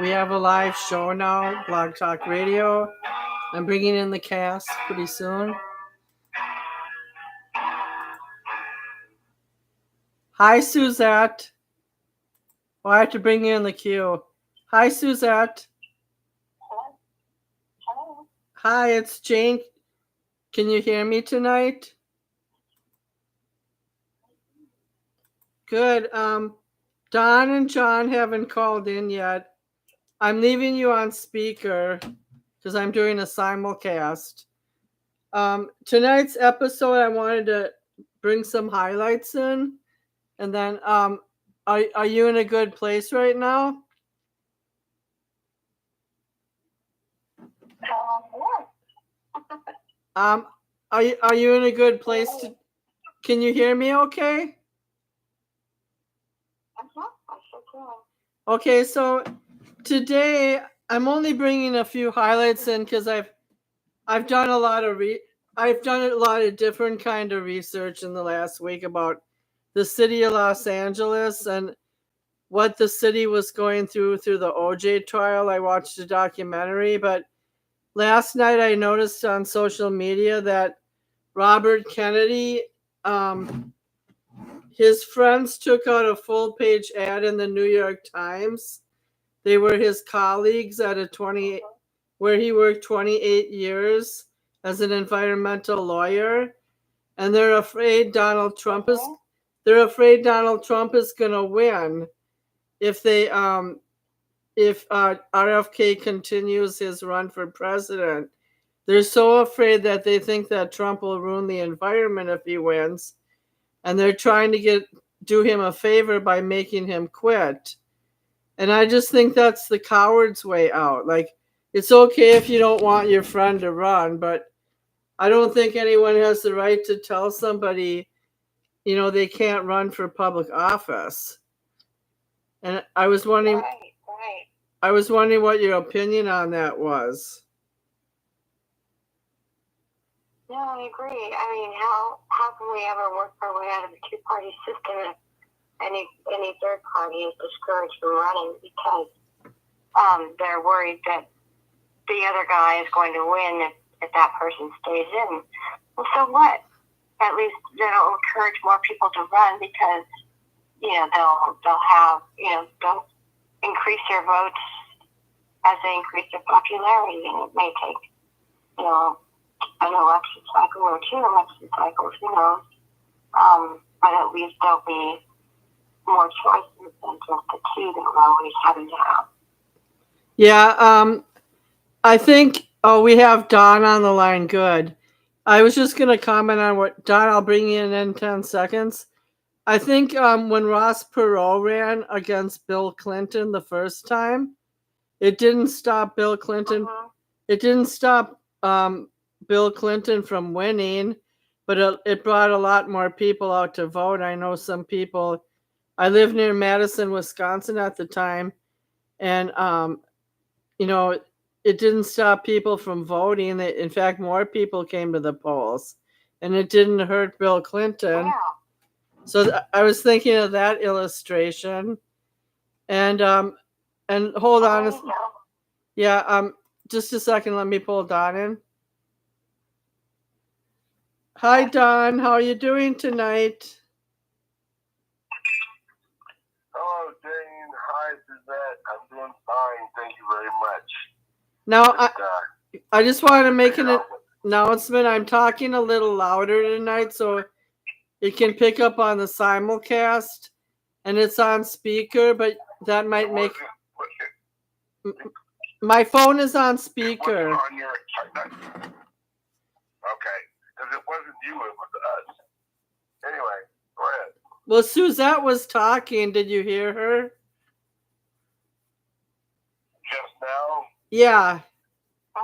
We have a live show now, Blog Talk Radio. I'm bringing in the cast pretty soon. Hi, Suzette. Oh, I have to bring you in the queue. Hi, Suzette. Hello. Hi, it's Jane. Can you hear me tonight? Good. Don and John haven't called in yet. I'm leaving you on speaker because I'm doing a simulcast. Tonight's episode, I wanted to bring some highlights in, and then are you in a good place right now? Yeah. Are you in a good place to? Can you hear me? Okay. Okay, so today I'm only bringing a few highlights in because I've done a lot of different kind of research in the last week about the city of Los Angeles and what the city was going through the OJ trial. I watched a documentary, but last night I noticed on social media that Robert Kennedy, his friends took out a full page ad in the New York Times. They were his colleagues at where he worked 28 years as an environmental lawyer, and they're afraid Donald Trump is going to win if RFK continues his run for president. They're so afraid that they think that Trump will ruin the environment if he wins, and they're trying to do him a favor by making him quit. And I just think that's the coward's way out. Like, it's okay if you don't want your friend to run, but I don't think anyone has the right to tell somebody, they can't run for public office. And I was wondering, Right. I was wondering what your opinion on that was. Yeah, I agree. I mean, how can we ever work our way out of a two-party system if any third party is discouraged from running because they're worried that the other guy is going to win if that person stays in? Well, so what? At least that'll encourage more people to run because they'll have they'll increase their votes as they increase their popularity, and it may take an election cycle or two election cycles, who knows? But at least there'll be more choices than just the two that we're always having to have. Yeah, I think, we have Don on the line. Good. I was just going to comment on what, Don, I'll bring you in 10 seconds. I think when Ross Perot ran against Bill Clinton the first time, it didn't stop Bill Clinton. It didn't stop Bill Clinton from winning, but it brought a lot more people out to vote. I know some people. I lived near Madison, Wisconsin at the time, and it didn't stop people from voting. In fact, more people came to the polls, and it didn't hurt Bill Clinton. Yeah. So I was thinking of that illustration, and hold on, just a second. Let me pull Don in. Hi, Don. How are you doing tonight? Hello, Jane. Hi, Suzette. I'm doing fine. Thank you very much. Now, I just wanted to make an announcement. I'm talking a little louder tonight, so it can pick up on the simulcast, and it's on speaker, but that might make... My phone is on speaker. Okay, because it wasn't you, it was us. Anyway, go ahead. Well, Suzette was talking. Did you hear her? Just now? Yeah. I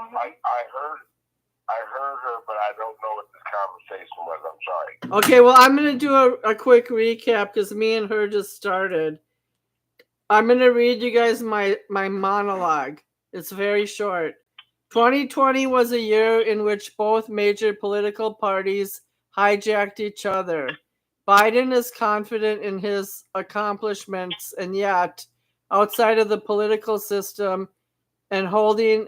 heard her, but I don't know what this conversation was. I'm sorry. Okay, well, I'm going to do a quick recap because me and her just started. I'm going to read you guys my monologue. It's very short. 2020 was a year in which both major political parties hijacked each other. Biden is confident in his accomplishments, and yet outside of the political system and holding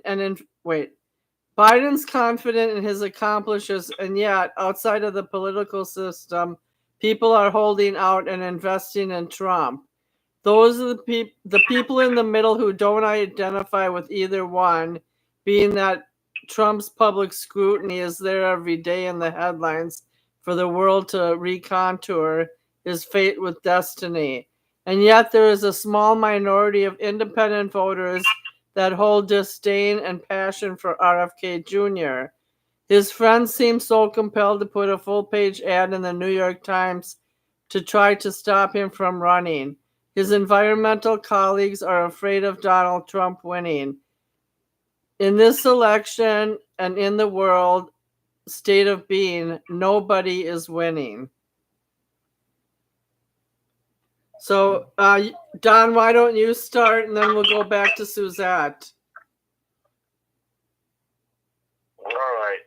Biden's confident in his accomplishments, and yet outside of the political system, people are holding out and investing in Trump. Those are the people in the middle who don't identify with either one, being that Trump's public scrutiny is there every day in the headlines for the world to recontour his fate with destiny. And yet there is a small minority of independent voters that hold disdain and passion for RFK Jr. His friends seem so compelled to put a full-page ad in the New York Times to try to stop him from running. His environmental colleagues are afraid of Donald Trump winning. In this election and in the world state of being, nobody is winning. So, Don, why don't you start, and then we'll go back to Suzette. All right.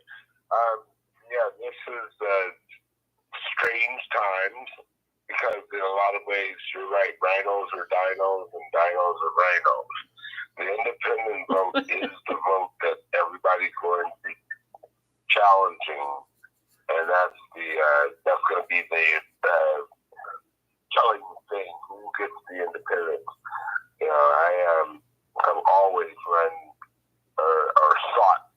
Yeah, this is strange times because in a lot of ways, you're right, rhinos are dinos and dinos are rhinos. The independent vote is the vote that everybody's going to be challenging, and that's going to be the telling thing who gets the independence. You know, I've always run or sought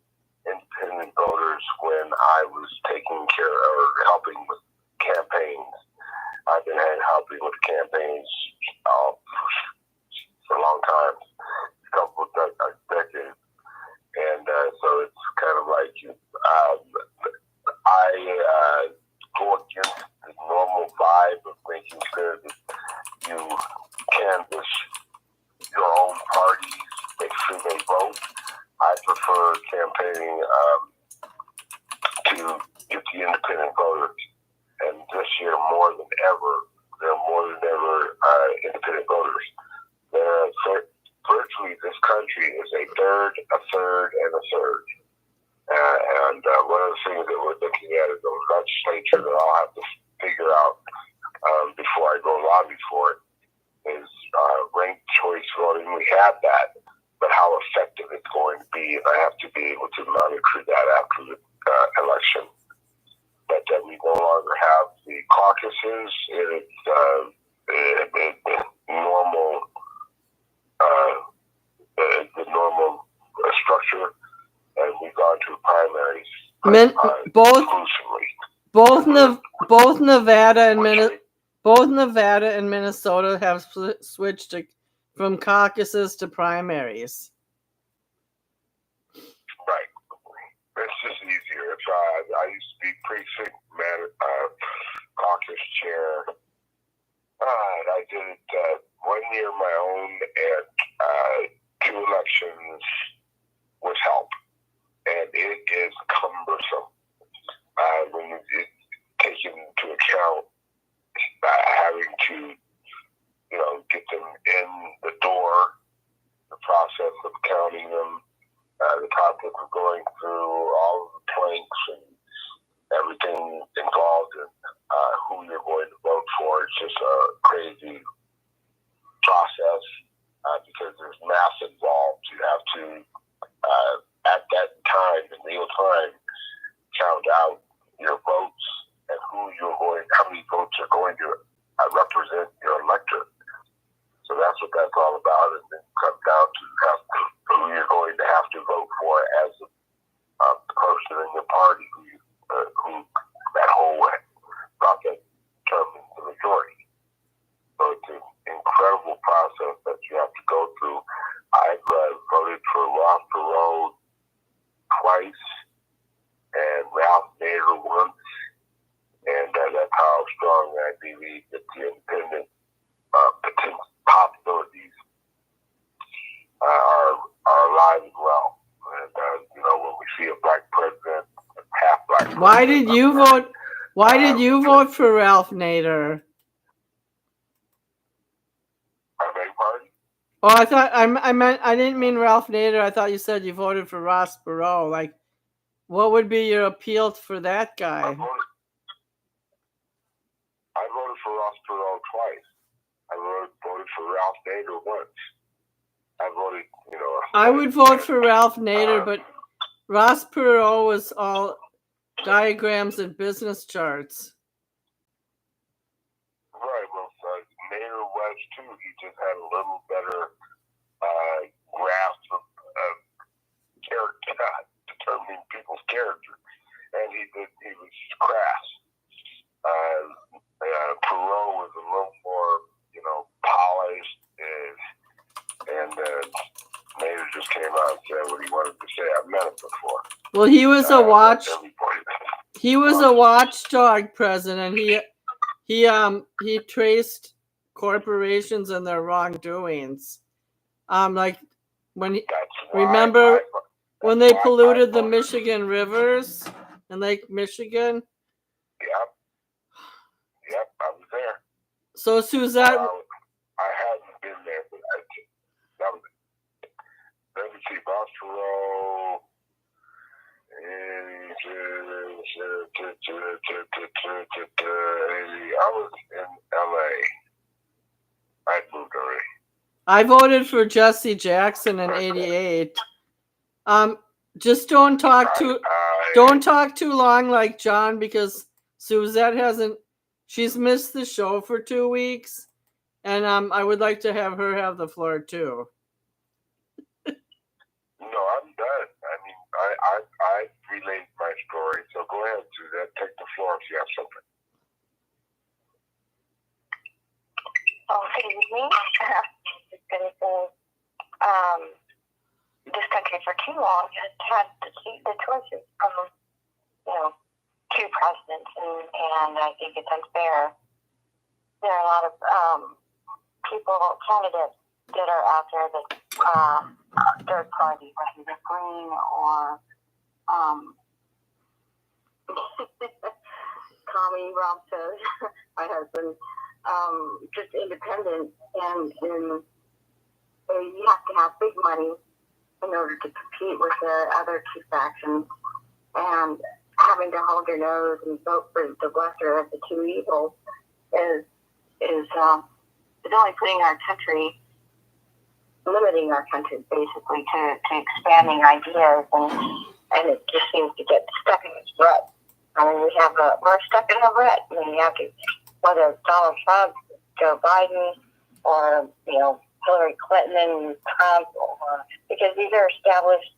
independent voters when I was taking care or helping with campaigns. I've been helping with campaigns for a long time, a couple of decades, and so it's kind of like I go against the normal vibe of making sure that you canvass your own parties, make sure they vote. I prefer campaigning to get the independent voters. And this year, more than ever, there are more than ever independent voters. Virtually, this country is a third, a third, and a third. And one of the things that we're looking at is the legislature that I'll have to figure out before I go lobby for it is ranked choice voting. We have that, but how effective it's going to be, and I have to be able to monitor that after the election. But we no longer have the caucuses in its normal structure, and we've gone to primaries exclusively. Both Nevada and Minnesota have switched from caucuses to primaries. Right. It's just easier. I used to be precinct caucus chair. I did it 1 year my own and 2 elections with help. And it is cumbersome when it's taken into account having to, get them in the door, the process of counting them, the process of going through all of the planks and everything involved in who you're going to vote for. It's just a crazy process because there's math involved. You have to, at that time, in real time, count out your votes and how many votes are going to represent your electorate. So that's what that's all about, and then it comes down to who you're going to have to vote for as a person in your party who that whole process determines the majority. So it's an incredible process that you have to go through. I've voted for Ross Perot twice and Ralph Nader once, and that's how strong I believe that the independent possibilities are alive and well. And when we see a black president, half black. Why did you vote? Why did you vote for Ralph Nader? Oh, I thought I didn't mean Ralph Nader. I thought you said you voted for Ross Perot. Like, what would be your appeal for that guy? I voted for Ross Perot twice. I voted for Ralph Nader once. I voted, I would vote for Ralph Nader, but Ross Perot was all diagrams and business charts. Right, well, Nader was too. He just had a little better grasp of character, determining people's character, and he was crass. Perot was a little more, polished, and Nader just came out and said what he wanted to say. I've met him before. Well, he was a watchdog president. He traced corporations and their wrongdoings. Like when when they polluted the Michigan rivers in Lake Michigan. Yep, I was there. So Suzette, I hadn't been there, but that was it. Let me see, Ross Perot. I was in LA. I moved already. I voted for Jesse Jackson in '88. Just don't talk too long like John, because Suzette she's missed the show for 2 weeks, and I would like to have her have the floor too. No, I'm done. I mean, I relayed my story, so go ahead, Suzette. Take the floor if you have something. Oh, good evening. Just going to say, this country for too long has had the choices of, two presidents, and I think it's unfair. There are a lot of candidates that are out there that third party, whether they're green or Tommy Rob says, my husband, just independent, and you have to have big money in order to compete with the other two factions, and having to hold your nose and vote for the lesser of the two evils is only limiting our country basically to expanding ideas, and it just seems to get stuck in its rut. I mean, we're stuck in a rut. I mean, you have to, whether it's Donald Trump, Joe Biden, or Hillary Clinton and Trump, because these are established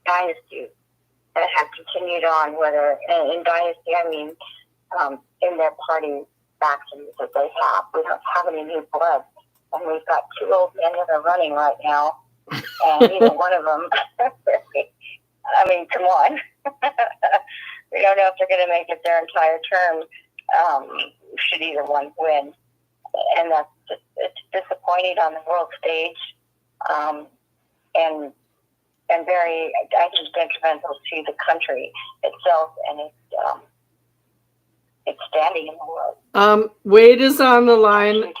dynasties that have continued on. Whether in dynasty, I mean in their party factions that they have. We don't have any new blood, and we've got two old men that are running right now, and either one of them. I mean, come on. We don't know if they're going to make it their entire term. Should either one win, and it's disappointing on the world stage, and very, I think, detrimental to the country itself and its standing in the world. Wade is on the line.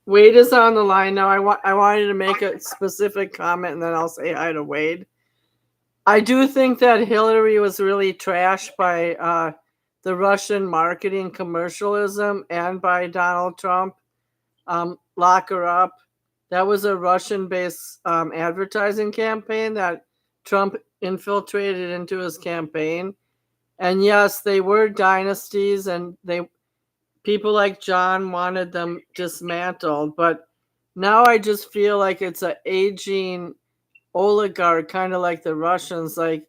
Wade is on the line now. I wanted to make a specific comment, and then I'll say hi to Wade. I do think that Hillary was really trashed by the Russian marketing commercialism and by Donald Trump. Lock her up. That was a Russian-based advertising campaign that Trump infiltrated into his campaign. And yes, they were dynasties, and people like John wanted them dismantled. But now I just feel like it's an aging oligarch, kind of like the Russians. Like,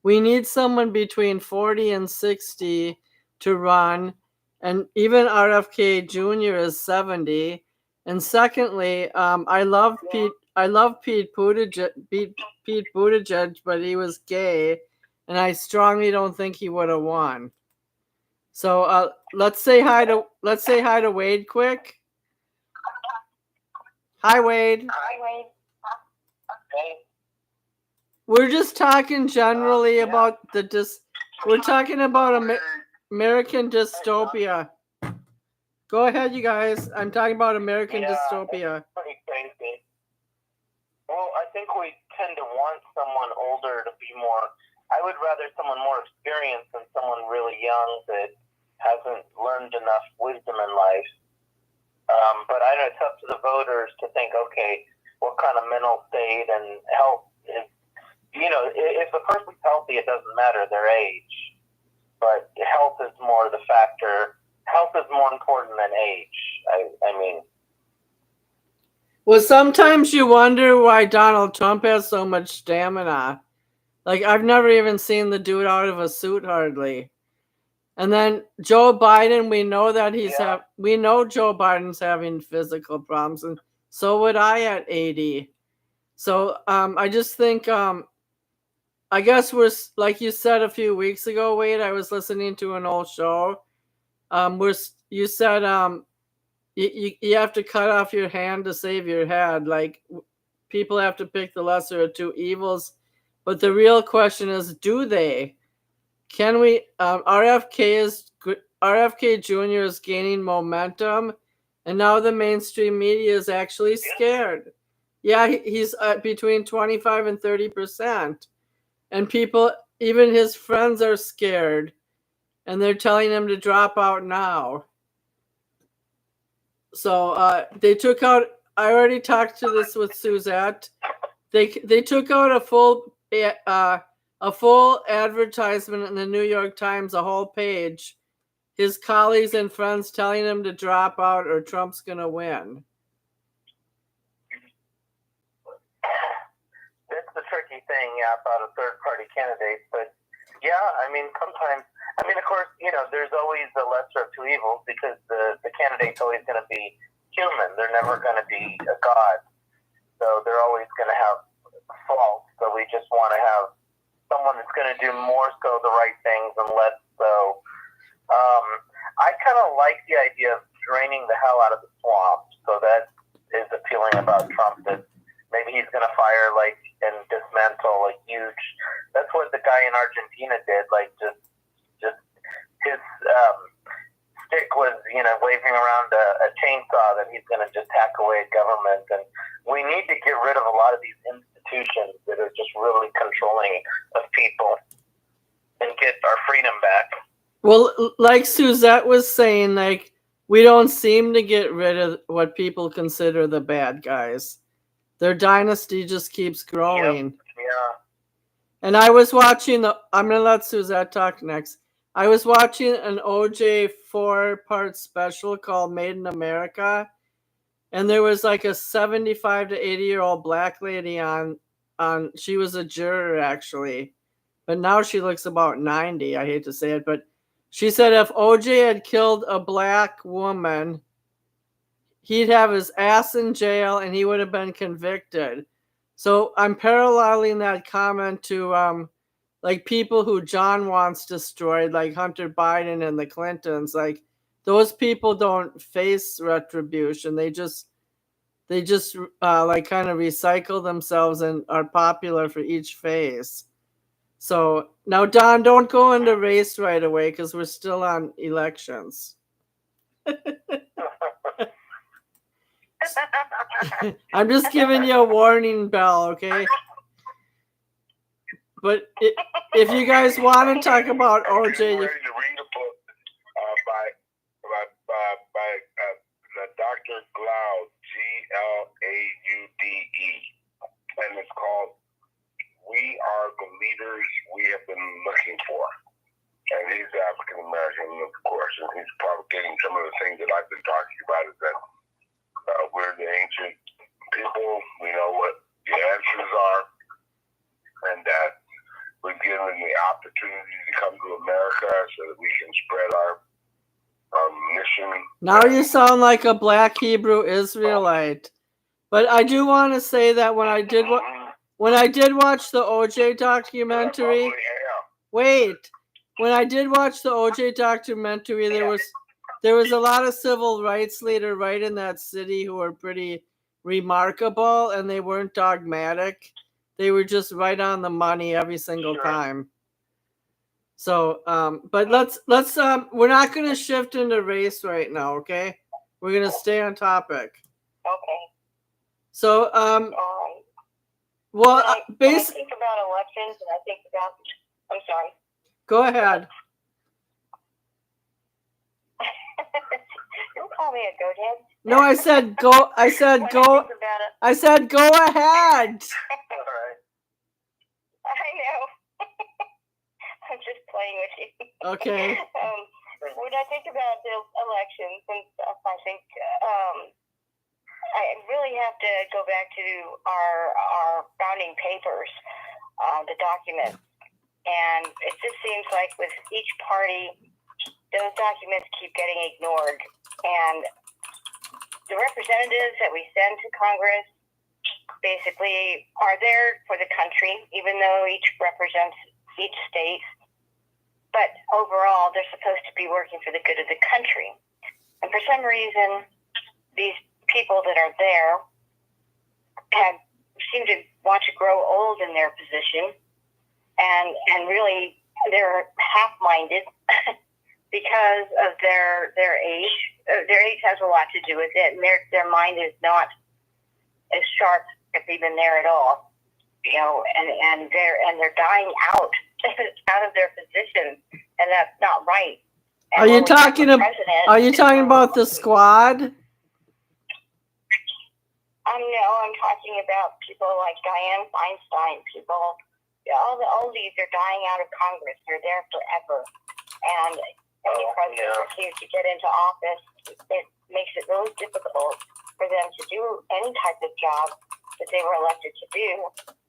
we need someone between 40 and 60 to run, and even RFK Jr. is 70. And secondly, I love Pete Buttigieg, but he was gay, and I strongly don't think he would have won. So let's say hi to Wade quick. Hi, Wade. Hi, Wade. Okay. We're just talking generally about we're talking about American dystopia. Go ahead, you guys. I'm talking about American dystopia. Pretty crazy. Well, I think we tend to want someone older to be more. I would rather someone more experienced than someone really young that hasn't learned enough wisdom in life. But I know it's up to the voters to think, okay, what kind of mental state and health is, if the person's healthy, it doesn't matter their age. But health is more the factor. Health is more important than age. I mean. Well, sometimes you wonder why Donald Trump has so much stamina. Like, I've never even seen the dude out of a suit hardly. And then Joe Biden, we know that we know Joe Biden's having physical problems, and so would I at 80. So I just think I guess we're, like you said a few weeks ago, Wade. I was listening to an old show. You said you have to cut off your hand to save your head. Like, people have to pick the lesser of two evils, but the real question is, do they? Can we? RFK Jr. is gaining momentum, and now the mainstream media is actually scared. Yeah, he's between 25 and 30%, and people, even his friends, are scared, and they're telling him to drop out now. So they took out. I already talked to this with Suzette. They took out a full advertisement in the New York Times, a whole page. His colleagues and friends telling him to drop out or Trump's gonna win. That's the tricky thing about a third-party candidate. But yeah, I mean, sometimes. I mean, of course, there's always a lesser of two evils because the candidate's always going to be human. They're never going to be a god. So they're always going to have faults. So we just want to have someone that's going to do more so the right things and less so. I kind of like the idea of draining the hell out of the swamp. So that is appealing about Trump, that maybe he's going to fire and dismantle a huge. That's what the guy in Argentina did. Just his stick was, waving around a chainsaw that he's going to just hack away at government. And we need to get rid of a lot of these institutions that are just really controlling of people and get our freedom back. Well, like Suzette was saying, we don't seem to get rid of what people consider the bad guys. Their dynasty just keeps growing. Yep. Yeah. And I was watching I'm going to let Suzette talk next. I was watching an OJ 4-part special called Made in America. And there was a 75 to 80-year-old black lady on. She was a juror, actually. But now she looks about 90. I hate to say it, but she said if OJ had killed a black woman, he'd have his ass in jail and he would have been convicted. So I'm paralleling that comment to people who John wants destroyed, like Hunter Biden and the Clintons. Those people don't face retribution. They just kind of recycle themselves and are popular for each phase. So now, Don, don't go into race right away because we're still on elections. I'm just giving you a warning bell, okay? But if you guys want to talk about OJ, ready to read a book by Dr. Glaude, Glaude, and it's called "We Are the Leaders We Have Been Looking For." And he's African American, of course, and he's propagating some of the things that I've been talking about. Is that we're the ancient people, we know what the answers are, and that we're given the opportunity to come to America so that we can spread our mission. Now you sound like a black Hebrew Israelite. But I do want to say that when I did watch the OJ documentary, when I did watch the OJ documentary, there was a lot of civil rights leaders right in that city who were pretty remarkable, and they weren't dogmatic. They were just right on the money every single time. So, but let's we're not going to shift into race right now, okay? We're going to stay on topic. Okay. So, well, when I think about elections, and I think about, I'm sorry. Go ahead. No call me a godhead? No, I said go. I said When I go. think about it, I said go ahead. All right. I know. I'm just playing with you. Okay. When I think about the elections and stuff, I think I really have to go back to our founding papers, the documents, and it just seems like with each party, those documents keep getting ignored, and the representatives that we send to Congress basically are there for the country, even though each represents each state. But overall, they're supposed to be working for the good of the country. And for some reason, these people that are there seem to want to grow old in their position, and really they're half-minded because of their age. Their age has a lot to do with it, and their mind is not as sharp, if even there at all. You know, and they're dying out of their positions, and that's not right. And Are you talking about the squad? No, I'm talking about people like Dianne Feinstein. People, all the oldies are dying out of Congress. They're there forever, and any president refused to get into office, it makes it really difficult for them to do any type of job that they were elected to do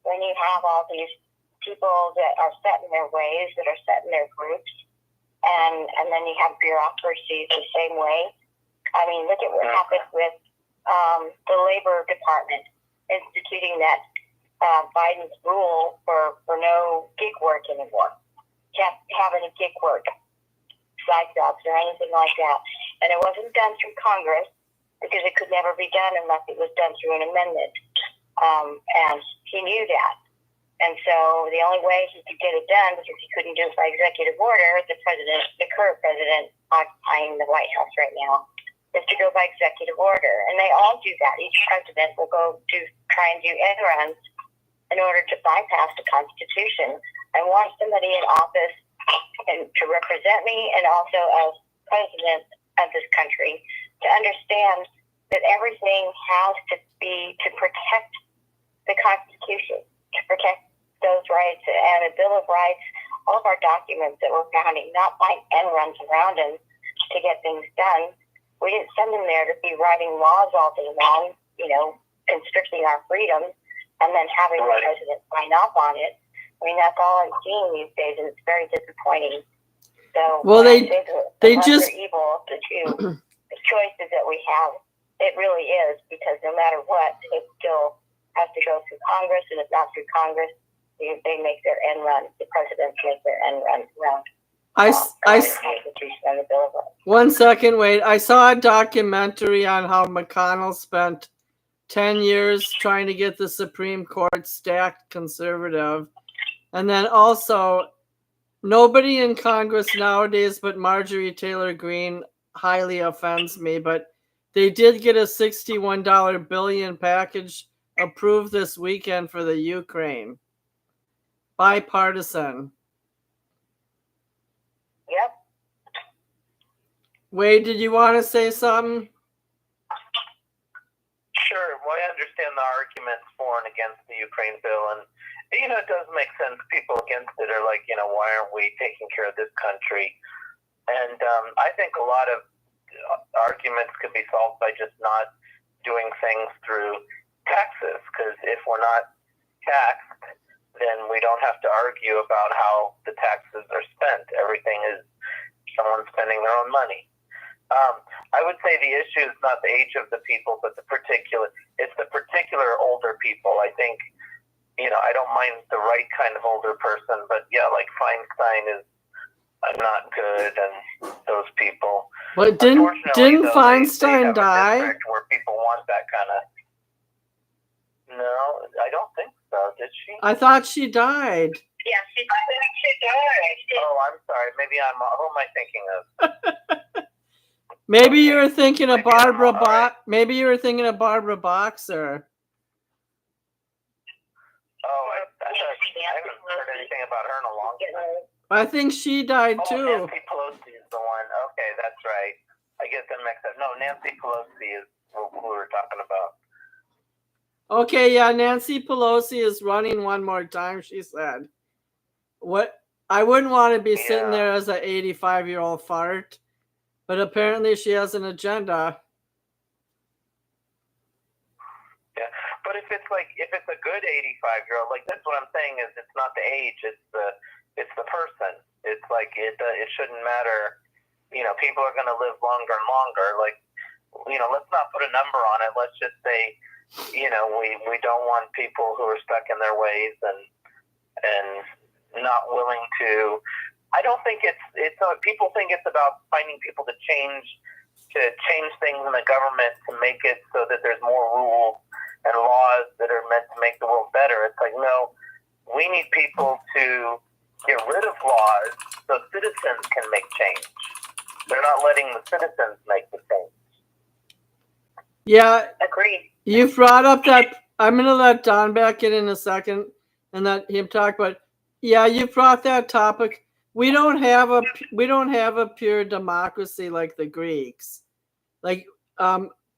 when you have all these people that are set in their ways, that are set in their groups, and then you have bureaucracies the same way. I mean, look at what happened with the Labor Department instituting that Biden's rule for no gig work anymore. Can't have any gig work, side jobs, or anything like that. And it wasn't done through Congress because it could never be done unless it was done through an amendment. And he knew that. And so the only way he could get it done, because he couldn't do it by executive order, the current president occupying the White House right now, is to go by executive order. And they all do that. Each president will try and do end runs in order to bypass the Constitution. I want somebody in office to represent me, and also as president of this country, to understand that everything has to be to protect the Constitution, to protect those rights, and a Bill of Rights, all of our documents that we're founding, not by end runs around them to get things done. We didn't send them there to be writing laws all day long, constricting our freedoms, and then having the president sign off on it. I mean, that's all I'm seeing these days, and it's very disappointing. So, well, they just evil of the two the choices that we have. It really is, because no matter what, it still has to go through Congress, and if not through Congress, they make their end run. The presidents make their end run around. One second, wait. I saw a documentary on how McConnell spent 10 years trying to get the Supreme Court stacked conservative. And then also, nobody in Congress nowadays but Marjorie Taylor Greene highly offends me, but they did get a $61 billion package approved this weekend for the Ukraine. Bipartisan. Yep. Wade, did you want to say something? Sure. Well, I understand the arguments for and against the Ukraine bill, and it does make sense. People against it are like, why aren't we taking care of this country? And I think a lot of arguments could be solved by just not doing things through taxes, because if we're not taxed, then we don't have to argue about how the taxes are spent. Everything is someone spending their own money. I would say the issue is not the age of the people, but it's the particular older people. I think, I don't mind the right kind of older person, but yeah, like Feinstein is not good, and those people. But didn't Feinstein die? Where people want that kind of. No, I don't think so. Did she? I thought she died. Yeah, she died. Oh, I'm sorry. Maybe who am I thinking of? Maybe you were thinking of Barbara Maybe you were thinking of Barbara Boxer. Oh, I haven't heard anything about her in a long time. I think she died too. Nancy Pelosi is the one. Okay, that's right. I get them mixed up. No, Nancy Pelosi is who we were talking about. Okay, yeah, Nancy Pelosi is running one more time, she said. What? I wouldn't want to be sitting there as an 85-year-old fart, but apparently she has an agenda. Yeah, but if it's a good 85-year-old, like that's what I'm saying is it's not the age, it's the person. It's like it shouldn't matter. People are going to live longer and longer. Like, let's not put a number on it. Let's just say, we don't want people who are stuck in their ways and not willing to. I don't think it's people think it's about finding people to change things in the government to make it so that there's more rules and laws that are meant to make the world better. It's like, no, we need people to get rid of laws so citizens can make change. They're not letting the citizens make the change. Yeah. Agreed. You brought up that. I'm going to let Don back in a second and let him talk, but yeah, you brought that topic. We don't have a pure democracy like the Greeks. Like,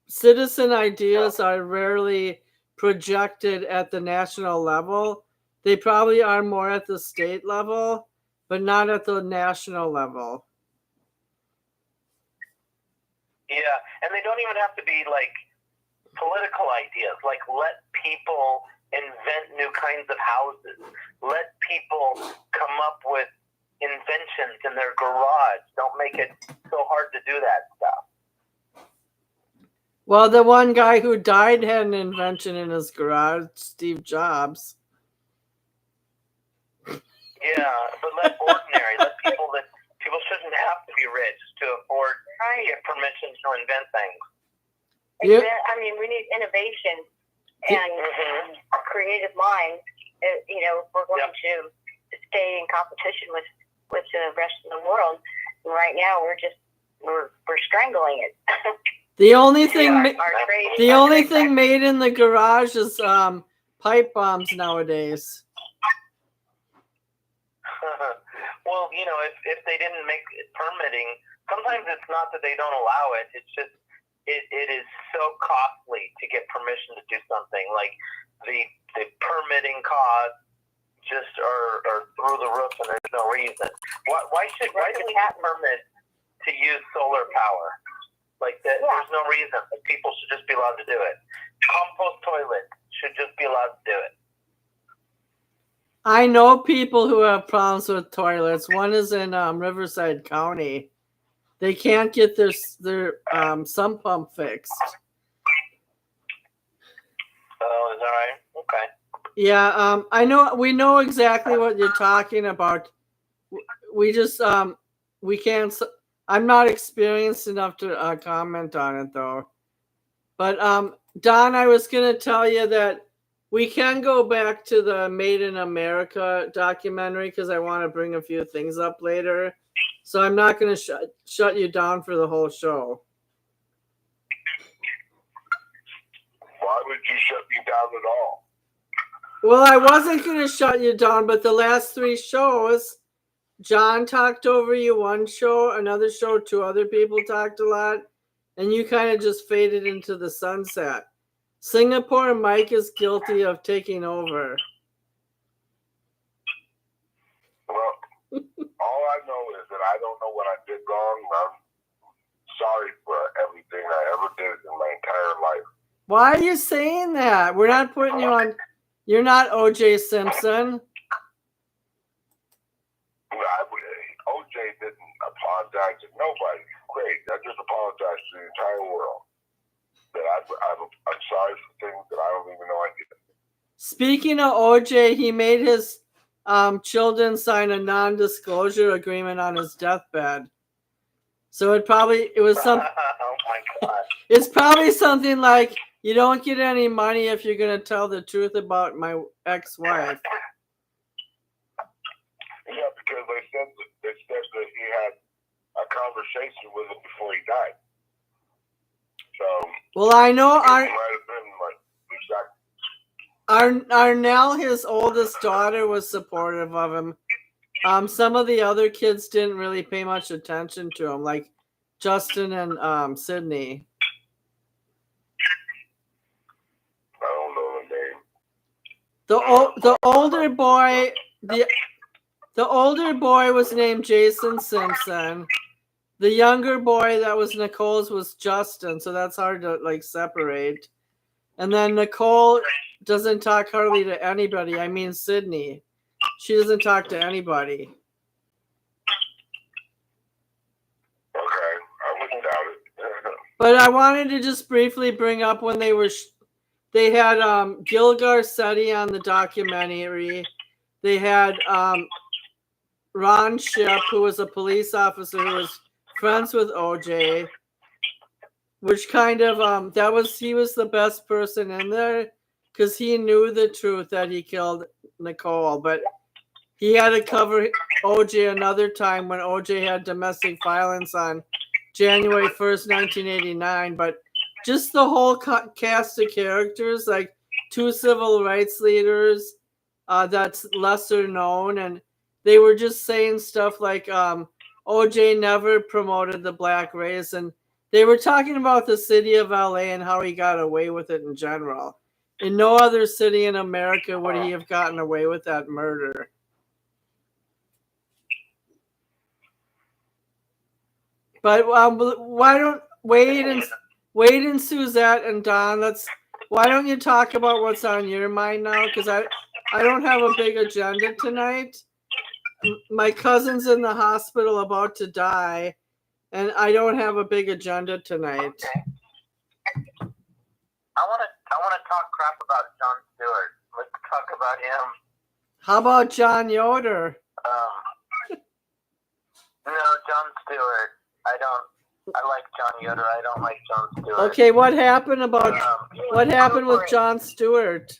citizen ideas are rarely projected at the national level. They probably are more at the state level, but not at the national level. Yeah, and they don't even have to be like political ideas. Like, let people invent new kinds of houses. Let people come up with inventions in their garage. Don't make it so hard to do that stuff. Well, the one guy who died had an invention in his garage, Steve Jobs. Yeah, but let ordinary, let people shouldn't have to be rich to afford to get permission to invent things. Yeah. I mean, we need innovation and creative minds. If we're going to stay in competition with the rest of the world. And right now, we're strangling it. The only thing, our thing made in the garage is pipe bombs nowadays. Well, if they didn't make it permitting, sometimes it's not that they don't allow it. It's just it is so costly to get permission to do something. Like the permitting costs just are through the roof, and there's no reason. Why do we have permit to use solar power? Like that, there's no reason. People should just be allowed to do it. Compost toilets should just be allowed to do it. I know people who have problems with toilets. One is in Riverside County. They can't get their sump pump fixed. Oh, is that right? Okay. Yeah, I know. We know exactly what you're talking about. We just we can't. I'm not experienced enough to comment on it though. But Don, I was gonna tell you that we can go back to the Made in America documentary because I want to bring a few things up later. So I'm not going to shut you down for the whole show. Why would you shut me down at all? Well, I wasn't going to shut you down, but the last 3 shows, John talked over you one show, another show, 2 other people talked a lot, and you kind of just faded into the sunset. Singapore Mike is guilty of taking over. Well, all I know is that I don't know what I did wrong. I'm sorry for everything I ever did in my entire life. Why are you saying that? We're not putting you on. You're not O.J. Simpson. O.J. didn't apologize to nobody. Great. I just apologized to the entire world. That I'm sorry for things that I don't even know I did. Speaking of O.J., he made his children sign a non-disclosure agreement on his deathbed. So it was some. Oh my God! It's probably something like, you don't get any money if you're going to tell the truth about my ex-wife. Yeah, because they said that he had a conversation with him before he died. So. Well, I know it might have been like Arnell, his oldest daughter, was supportive of him. Some of the other kids didn't really pay much attention to him. Like Justin and Sydney. I don't know the name. The older boy the older boy was named Jason Simpson. The younger boy that was Nicole's was Justin, so that's hard to like separate. And then Nicole doesn't talk hardly to anybody. I mean Sydney. She doesn't talk to anybody. Okay, I wouldn't doubt it. But I wanted to just briefly bring up when they were they had Gil Garcetti on the documentary. They had Ron Shipp, who was a police officer who was friends with OJ, which kind of he was the best person in there because he knew the truth that he killed Nicole, but he had to cover OJ another time when OJ had domestic violence on January 1st, 1989. But just the whole cast of characters, like two civil rights leaders that's lesser known, and they were just saying stuff like OJ never promoted the black race, and they were talking about the city of LA and how he got away with it in general. In no other city in America would he have gotten away with that murder. But why don't Wade and Suzette and Don, why don't you talk about what's on your mind now? Because I don't have a big agenda tonight. My cousin's in the hospital about to die, and I don't have a big agenda tonight. Okay. I want to talk crap about Jon Stewart. Let's talk about him. How about John Yoder? No, Jon Stewart. I like John Yoder. I don't like Jon Stewart. Okay, what happened with Jon Stewart?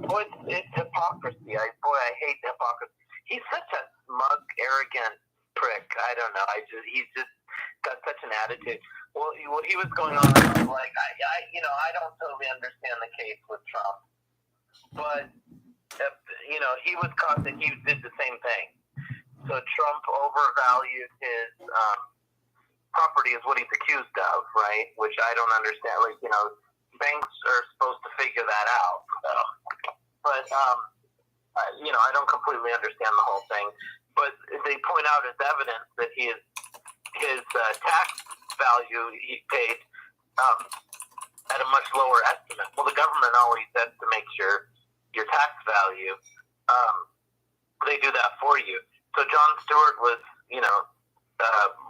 Well, it's hypocrisy. I hate hypocrisy. He's such a smug, arrogant prick. I don't know. He's just got such an attitude. Well, what he was going on, like, I don't totally understand the case with Trump, but he was caught that he did the same thing. So Trump overvalued his property, is what he's accused of, right? Which I don't understand. Like, banks are supposed to figure that out. So. But, I don't completely understand the whole thing. But they point out as evidence that his tax value he paid at a much lower estimate. Well, the government always estimates your tax value. They do that for you. So Jon Stewart was,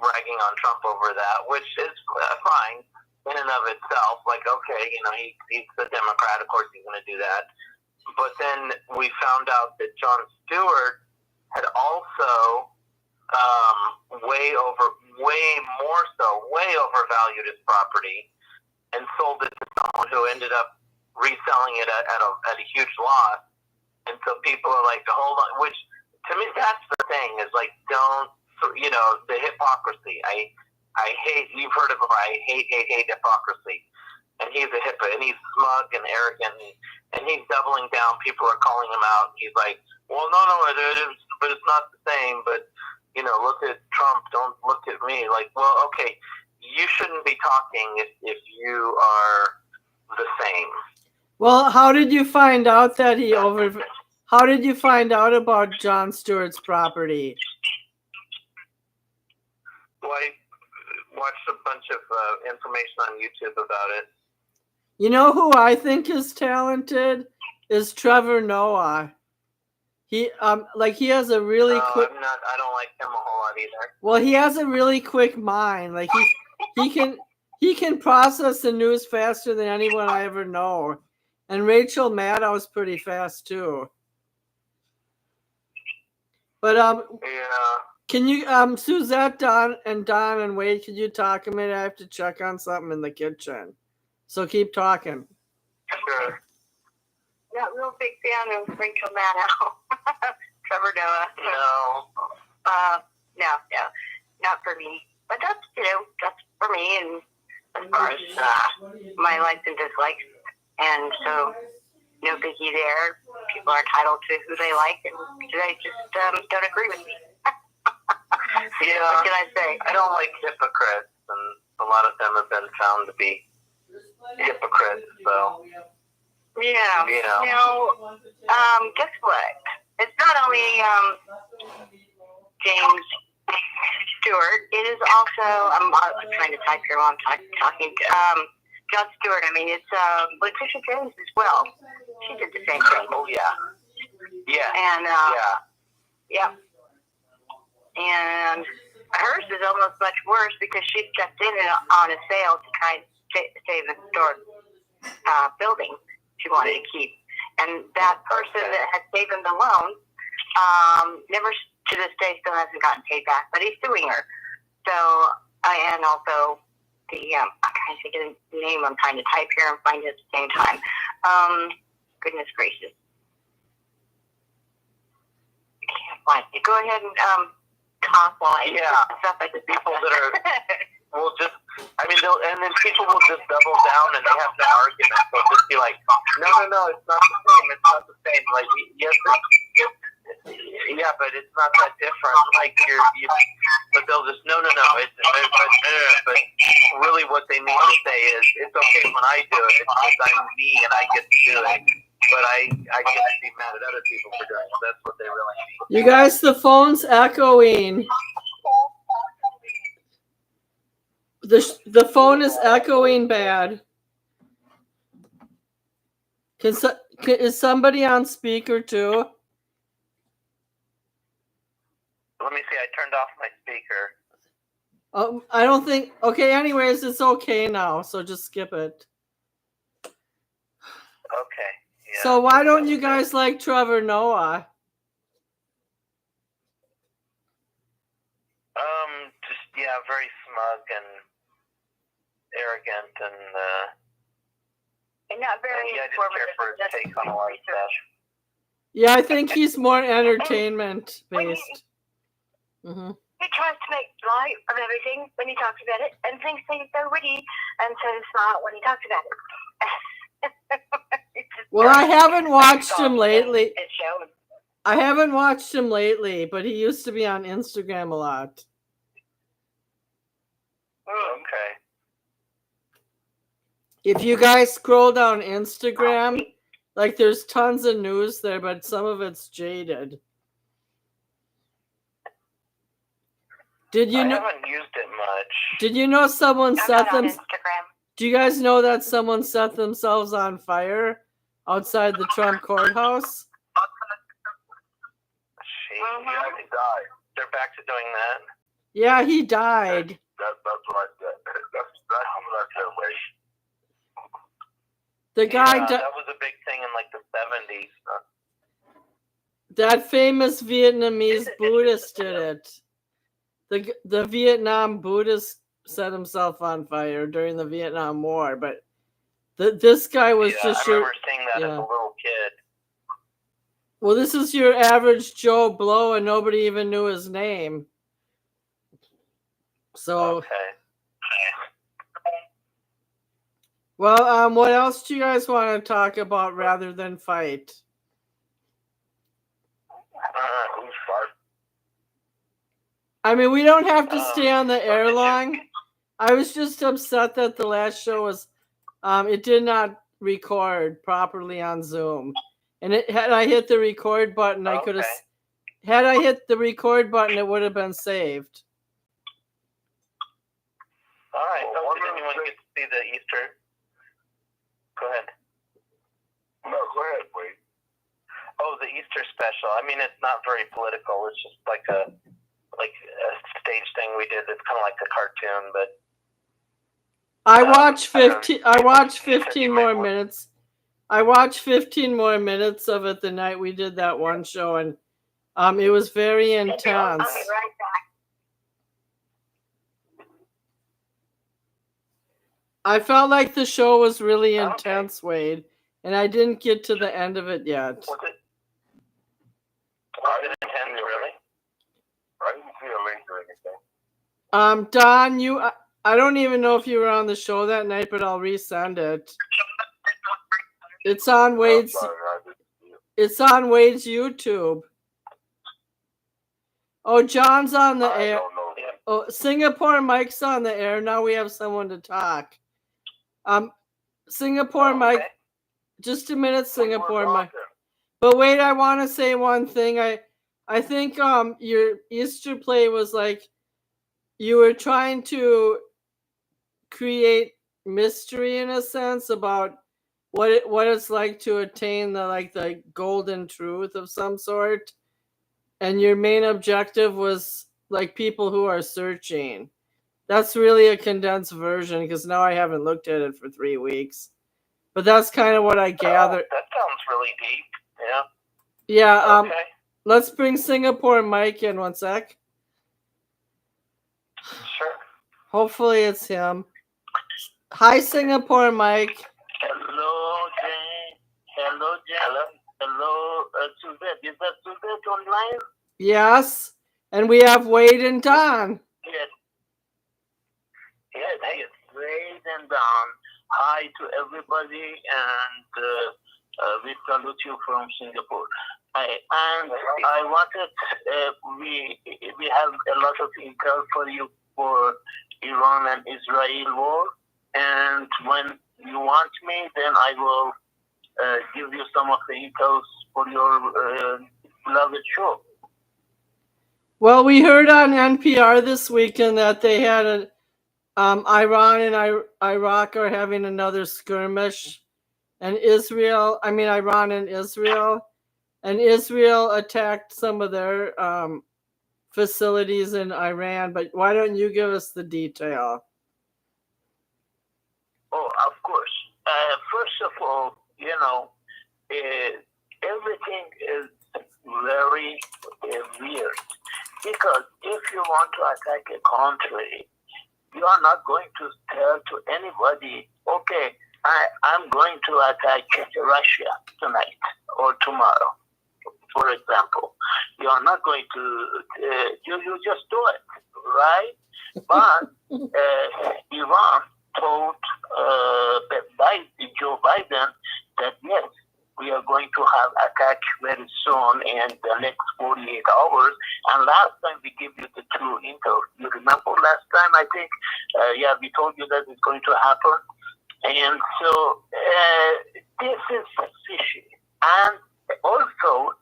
ragging on Trump over that, which is fine in and of itself. Like, okay, he's a Democrat, of course he's going to do that. But then we found out that Jon Stewart had also way overvalued his property and sold it to someone who ended up reselling it at a huge loss. And so people are like, hold on, which to me, that's the thing, is like, don't, the hypocrisy. I hate, you've heard of him, I hate hypocrisy. And he's a hypocrite, and he's smug and arrogant, and he's doubling down. People are calling him out. He's like, well, no, it is, but it's not the same. But, look at Trump, don't look at me. Like, well, okay, you shouldn't be talking if you are the same. Well, how did you find out that how did you find out about Jon Stewart's property? Well, I watched a bunch of information on YouTube about it. You know who I think is talented? Is Trevor Noah. He has a really quick. I don't like him a whole lot either. Well, he has a really quick mind. Like he can process the news faster than anyone I ever know. And Rachel Maddow's pretty fast too. But yeah. Can you Suzette, Don and Wade, could you talk a minute? I have to check on something in the kitchen. So keep talking. Sure. Not real big fan of Rachel Maddow. Trevor Noah. No. No, not for me. But that's for me, and as far as my likes and dislikes. And so, no biggie there. People are entitled to who they like, and they just don't agree with me. Yeah. What can I say? I don't like hypocrites, and a lot of them have been found to be hypocrites. So Yeah. You know. Now, guess what? It's not only James Stewart. It is also I'm trying to type here while I'm talking. John Stewart. I mean, it's Letitia James as well. She did the same thing. Oh yeah. Yeah. And Yeah. yeah. And hers is almost much worse because she stepped in on a sale to try and save a historic building she wanted to keep. And that person that had taken the loan never, to this day, still hasn't gotten paid back, but he's suing her. So, and also the, I'm trying to think of the name, I'm trying to type here and find it at the same time. Goodness gracious. I can't find it. Go ahead and talk while I stuff like the people that are will just, I mean, and then people will just double down and they have an argument. They'll just be like, no, it's not the same. It's not the same. Like, yes, yeah, but it's not that different. Like, but they'll just, no. But really what they mean to say is, it's okay when I do it. It's because I'm me and I get to do it. But I get to be mad at other people for doing it. That's what they really mean. You guys, the phone's echoing. The phone is echoing bad. Is somebody on speaker too? Let me see. I turned off my speaker. I don't think. Okay. Anyways, it's okay now. So just skip it. Okay. Yeah. So why don't you guys like Trevor Noah? Just very smug and arrogant and not very I just care for his take on a lot of stuff. Yeah, I think he's more entertainment based. Mm-hmm. He tries to make light of everything when he talks about it, and thinks he's so witty and so smart when he talks about it. Well, I haven't watched him lately. It shows. I haven't watched him lately, but he used to be on Instagram a lot. Okay. If you guys scroll down Instagram, like there's tons of news there, but some of it's jaded. Did you know? I haven't used it much. Did you know someone set them? Instagram. Do you guys know that someone set themselves on fire outside the Trump courthouse? Yeah, he died. They're back to doing that. Yeah, he died. That's what I said. That's what I said. Wait. The guy that was a big thing in like the 70s. That famous Vietnamese Buddhist did it. The Vietnam Buddhist set himself on fire during the Vietnam War, but this guy was just I remember seeing that as a little kid. Well, this is your average Joe Blow, and nobody even knew his name. So, okay. Well, what else do you guys want to talk about rather than fight? Who's fart? I mean, we don't have to stay on the air long. I was just upset that the last show was, it did not record properly on Zoom. And had I hit the record button, I could have. Had I hit the record button, it would have been saved. All right. So did anyone get to see the Easter? Go ahead. No, go ahead, wait. Oh, the Easter special. I mean, it's not very political. It's just like a stage thing we did. It's kind of like a cartoon, but. I watched 15 more minutes. I watched 15 more minutes of it the night we did that one show, and it was very intense. I'll be right back. I felt like the show was really intense, Wade, and I didn't get to the end of it yet. Was it intense, really? I didn't see a link or anything. Don, I don't even know if you were on the show that night, but I'll resend it. It's on Wade's. It's on Wade's YouTube. Oh, John's on the air. I don't know Oh, Singapore Mike's on the air. Now we have someone to talk. Singapore Mike, Okay. just a minute, Singapore Awesome. Mike. But wait, I want to say one thing. I think your Easter play was like you were trying to create mystery in a sense about what it's like to attain the golden truth of some sort, and your main objective was like people who are searching. That's really a condensed version because now I haven't looked at it for 3 weeks. But that's kind of what I gathered. Oh, that sounds really deep. Yeah. Yeah. Okay. Let's bring Singapore Mike in 1 sec. Sure. Hopefully it's him. Hi, Singapore Mike. Hello, Jane. Hello, Jane. Hello, Suzette. Is that Suzette online? Yes. And we have Wade and Don. Yes. Yes. Wade and Don. Hi to everybody, and we salute you from Singapore. I wanted we have a lot of intel for you for Iran and Israel war, and when you want me, then I will give you some of the intel for your beloved show. Well, we heard on NPR this weekend that they had Iran and Iraq are having another skirmish, and Iran and Israel attacked some of their facilities in Iran. But why don't you give us the detail? Oh, of course. First of all, everything is very weird, because if you want to attack a country, you are not going to tell to anybody, okay, I'm going to attack Russia tonight or tomorrow, for example. You are not going to, you just do it, right? But Iran told Joe Biden that yes, we are going to have attack very soon in the next 48 hours. And last time we gave you the true intel. You remember last time, I think, we told you that it's going to happen. And so this is fishy. And also,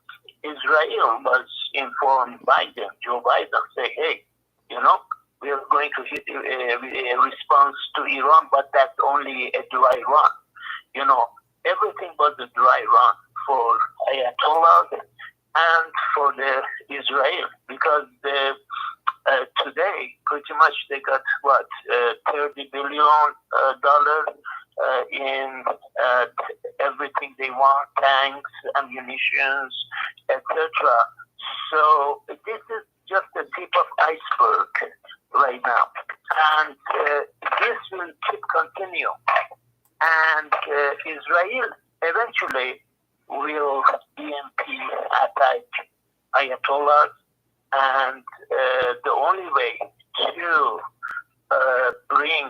Israel was informed Biden, Joe Biden, say, hey, we are going to hit a response to Iran, but that's only a dry run. Everything was a dry run for Ayatollah and for the Israel, because today pretty much they got $30 billion in everything they want, tanks, ammunitions, etc. So this is just the tip of iceberg right now, and this will keep continue. And Israel eventually will EMP attack Ayatollah, and the only way to bring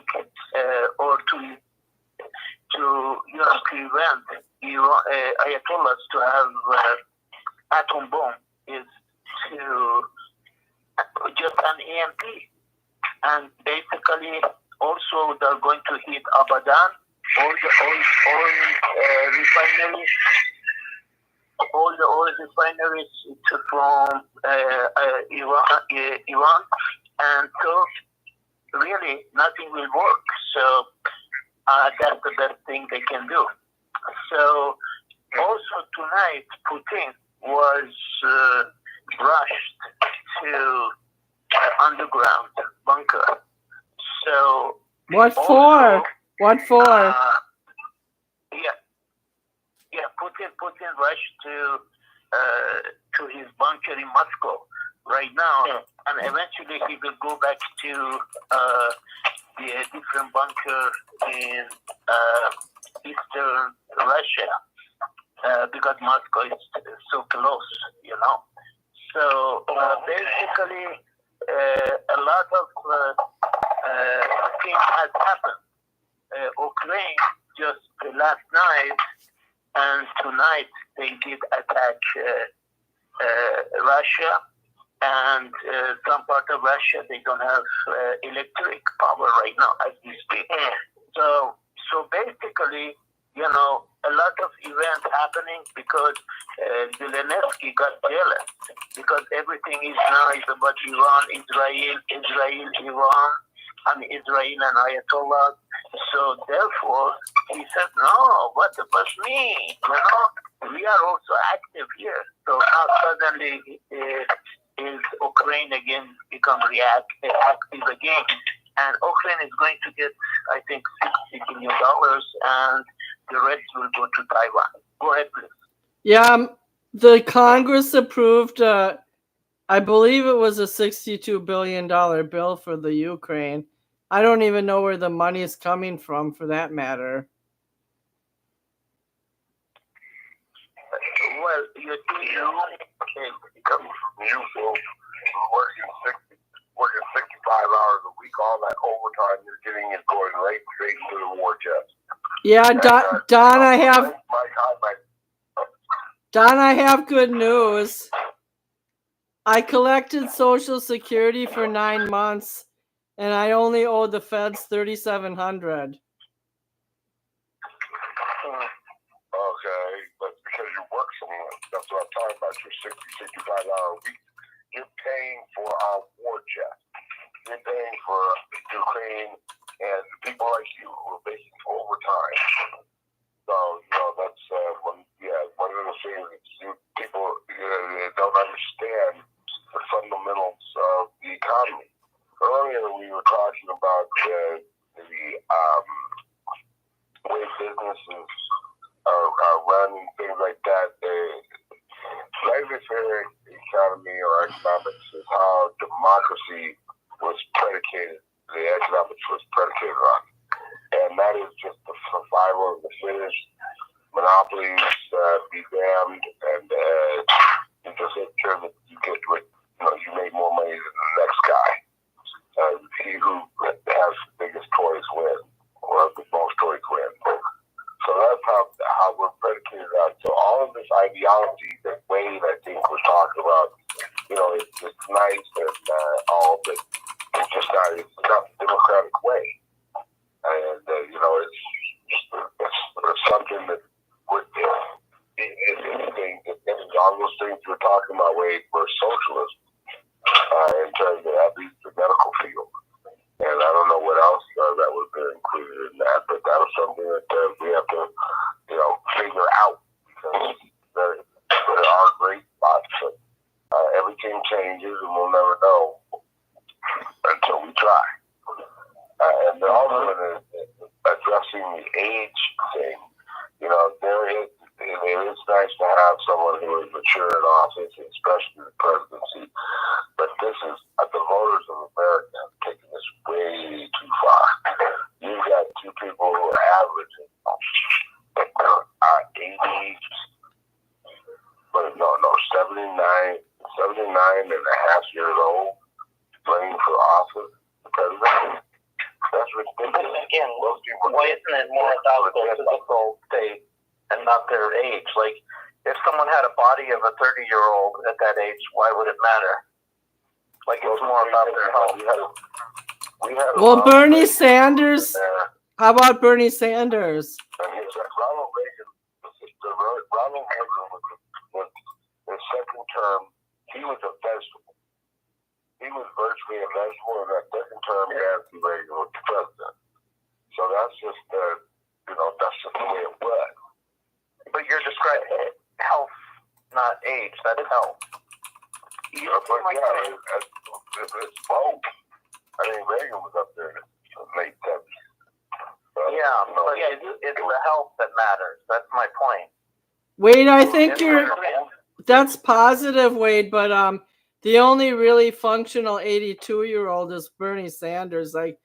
or to prevent Ayatollahs to have atom bomb is to just an EMP, and basically also they're going to hit Abadan. All the oil refineries from Iran, and so really nothing will work. So that's the best thing they can do. So also tonight, Putin was rushed to underground bunker. So what for? What for? Putin rushed to his bunker in Moscow right now, and eventually he will go back to the different bunker in eastern Russia, because Moscow is so close, So basically, a lot of things has happened. Ukraine just last night and tonight they did attack Russia, and some part of Russia, they don't have electric power right now as we speak. So basically, a lot of events happening because Zelensky got jealous because everything is now is about Iran, Israel, Iran, Israel and Ayatollah. So therefore, he said, no, what about me? We are also active here. So now suddenly is Ukraine again become active again. And Ukraine is going to get, I think, $60 billion, and the rest will go to Taiwan. Go ahead, please. Yeah, the Congress approved, I believe it was a $62 billion bill for the Ukraine. I don't even know where the money is coming from, for that matter. Well, you coming from you, so working 65 hours a week, all that overtime you're getting is going right straight into the war chest. Yeah, Don, I have good news. I collected Social Security for 9 months, and I only owe the feds $3,700. Okay, but because you work so much, that's what I'm talking about. Your 65 hour a week, you're paying for our war chest. You're paying for Ukraine and people like you who are making overtime. So, that's one of the things people don't understand the fundamentals of the economy. Earlier, we were talking about the way businesses are run and things like that. The laissez-faire economy or economics is how democracy was predicated. The economics was predicated on. And that is just the survival of the fittest. Monopolies be damned, and you just make sure that you get you make more money than the next guy. He who has the biggest toys win, or the most toys win. So that's how we're predicated on. So all of this ideology that Wade, I think, was talking about, it's just nice and all, but it's just not. It's not the democratic way. And it's something that would, if anything, all those things we're talking about, Wade, were socialist in terms of at least the medical field. And I don't know what else that would be included in that, but that was something that we have to, figure out, because there are great spots, but everything changes, and we'll never know until we try. And also addressing the age thing, it is nice to have someone who is mature in office, especially the presidency. But this is the voters of America have taken this way too far. You've got two people who are averaging 80, but 79 and a half years old, running for office, the president. That's ridiculous. Again, why isn't it more about the physical state and not their age? Like, if someone had a body of a 30-year-old at that age, why would it matter? Like, it's more about their health. Well, Bernie Sanders. How about Bernie Sanders? Ronald Reagan was his second term. He was a vegetable. He was virtually a vegetable in that second term. Nancy Reagan was the president. So that's just that's just the way it was. But you're describing health, not age. That's health. It's both. I mean, Reagan was up there in the late 70s. It's the health that matters. That's my point. Wade, I think that's positive, Wade, but the only really functional 82-year-old is Bernie Sanders. Like,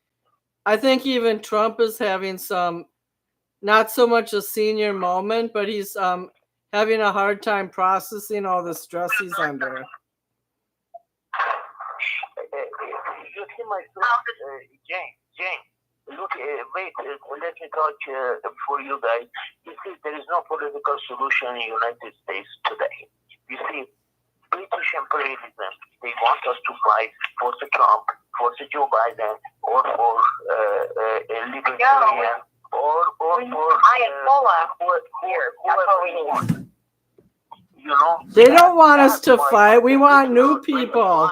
I think even Trump is having some, not so much a senior moment, but he's having a hard time processing all the stress he's under. You see my friend, James. Look, wait, let me talk for you guys. You see, there is no political solution in the United States today. You see, British imperialism. They want us to fight for the Trump, for the Joe Biden, or for a libertarian, or for Ayatollah here. That's what we need. You know, They don't want us to fight. We want new people.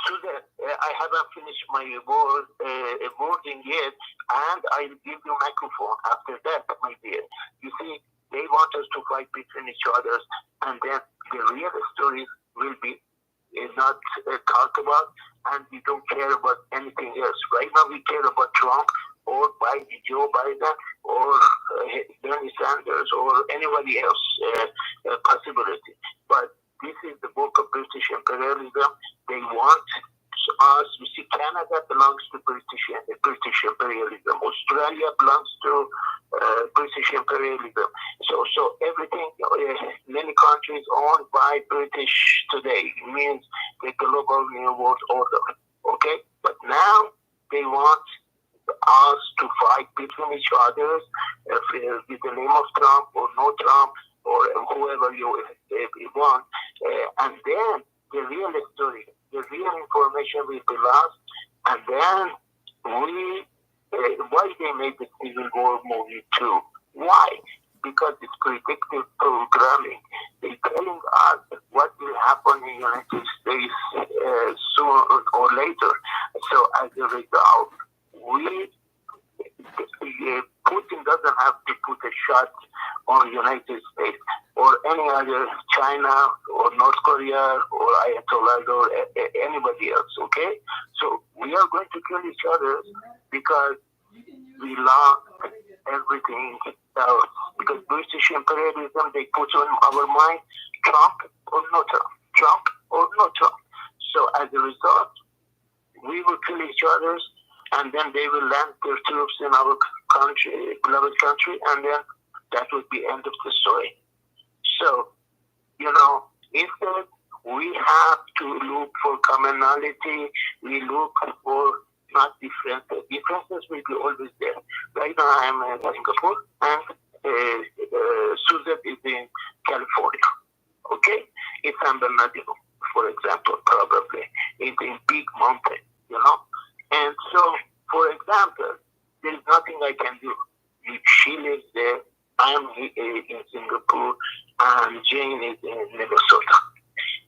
So that I haven't finished my wording yet, and I'll give you microphone after that, my dear. You see, they want us to fight between each other, and then the real stories will be not talked about, and we don't care about anything else. Right now, we care about Trump or Joe Biden or Bernie Sanders or anybody else possibility. But this is the book of British imperialism. They want us. You see, Canada belongs to British imperialism. Australia belongs to British imperialism. So everything, many countries owned by British today. It means the global new world order. Okay, but now they want us to fight between each other with the name of Trump or no Trump or whoever you want, and then the real story, the real information will be lost, and then why they made the Civil War movie too? Why? Because it's predictive programming. They're telling us what will happen in the United States sooner or later. So as a result, Putin doesn't have to put a shot on the United States or any other China or North Korea or Ayatollah or anybody else, okay? So we are going to kill each other because we lost everything else. Because British imperialism, they put on our mind Trump or no Trump, Trump or no Trump. So as a result, we will kill each other, and then they will land their troops in our country, beloved country, and then that would be end of the story. So, instead, we have to look for commonality. We look for not differences. Differences will be always there. Right now, I am in Singapore, and Susan is in California. Okay? It's San Bernardino, for example, probably. It's in big mountain, And so, for example, there's nothing I can do. She lives there, I'm in Singapore, and Jane is in Minnesota.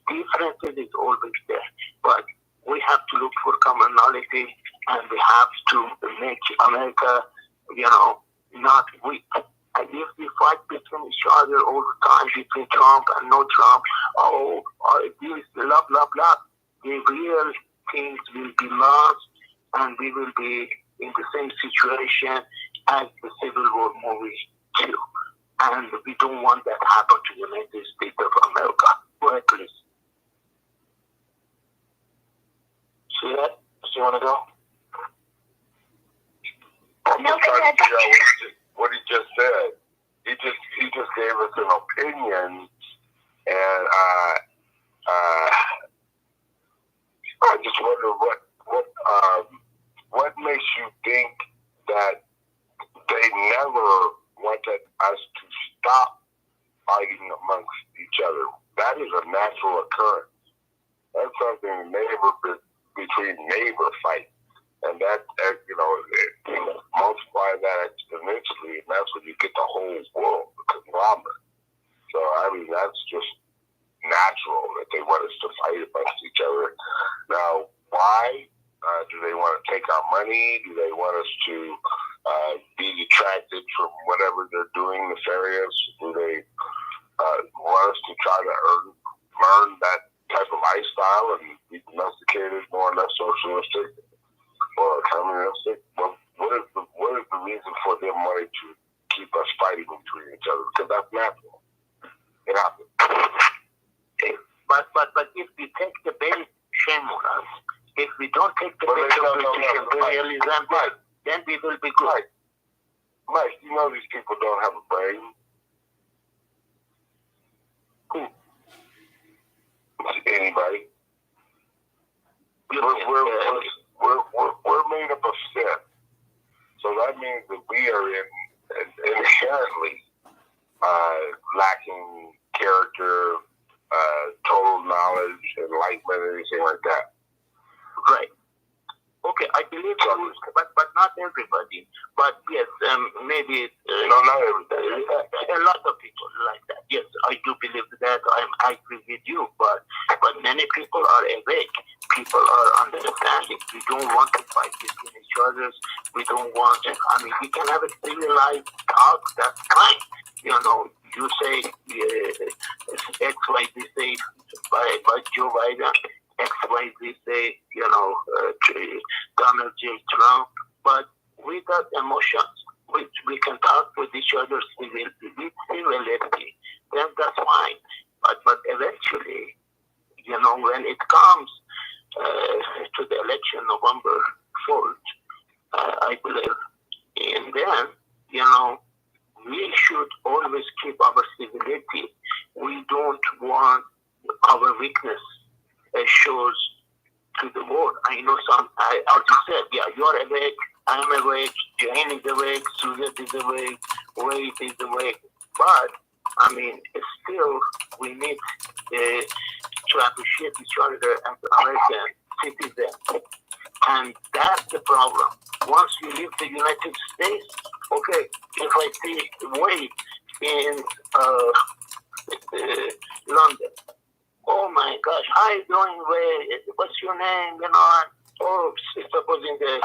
Differences is always there, but we have to look for commonality, and we have to make America, not weak. And if we fight between each other all the time, between Trump and no Trump, this, blah, blah, blah, the real things will be lost, and we will be in the same situation as the Civil War movie too. And we don't want that to happen to the United States of America. Go ahead, please. See that? Do you want to go? I'm just trying to figure out what he just said. He just gave us an opinion, and I just wonder what makes you think that they never wanted us to stop fighting amongst each other? That is a natural occurrence. That's something between neighbor fight. And that, multiply that exponentially, and that's when you get the whole world, the conglomerate. So, that's just natural that they want us to fight against each other. Now, why? Do they want to take our money? Do they want us to be detracted from whatever they're doing nefarious? Do they want us to try to learn that type of lifestyle and be domesticated, more or less socialistic or communistic? Well, what is the reason for them wanting to keep us fighting between each other? Because that's natural. It happens. But if we take the bait, shame on us. If we don't take the bait of British imperialism, then we will be good. Mike, these people don't have a brain. Who? Anybody. We're made up of sin. So that means that we are inherently lacking character anything like that. Right. Okay, I believe you, but not everybody. But yes, maybe No, not everybody. a lot of people like that. Yes, I do believe that. I agree with you. But many people are awake. People are understanding. We don't want to fight between each other. We don't want. I mean, we can have a civilized talk. That's fine. You know, you say X, Y, Z say by Joe Biden. X, Y, Z say, Donald J. Trump, but without emotions, we can talk with each other civility, then that's fine. But eventually, when it comes to the election November 4th, I believe, and then, we should always keep our civility. We don't want our weakness shows to the world. I know as you said, yeah, you're awake, I'm awake, Jane is awake, Susan is awake, Wade is awake. But, I mean, still, we need to appreciate each other as American citizens. And that's the problem. Once you leave the United States, okay, if I see Wade in London, oh my gosh, how you doing, Wade? What's your name? Oh, supposing the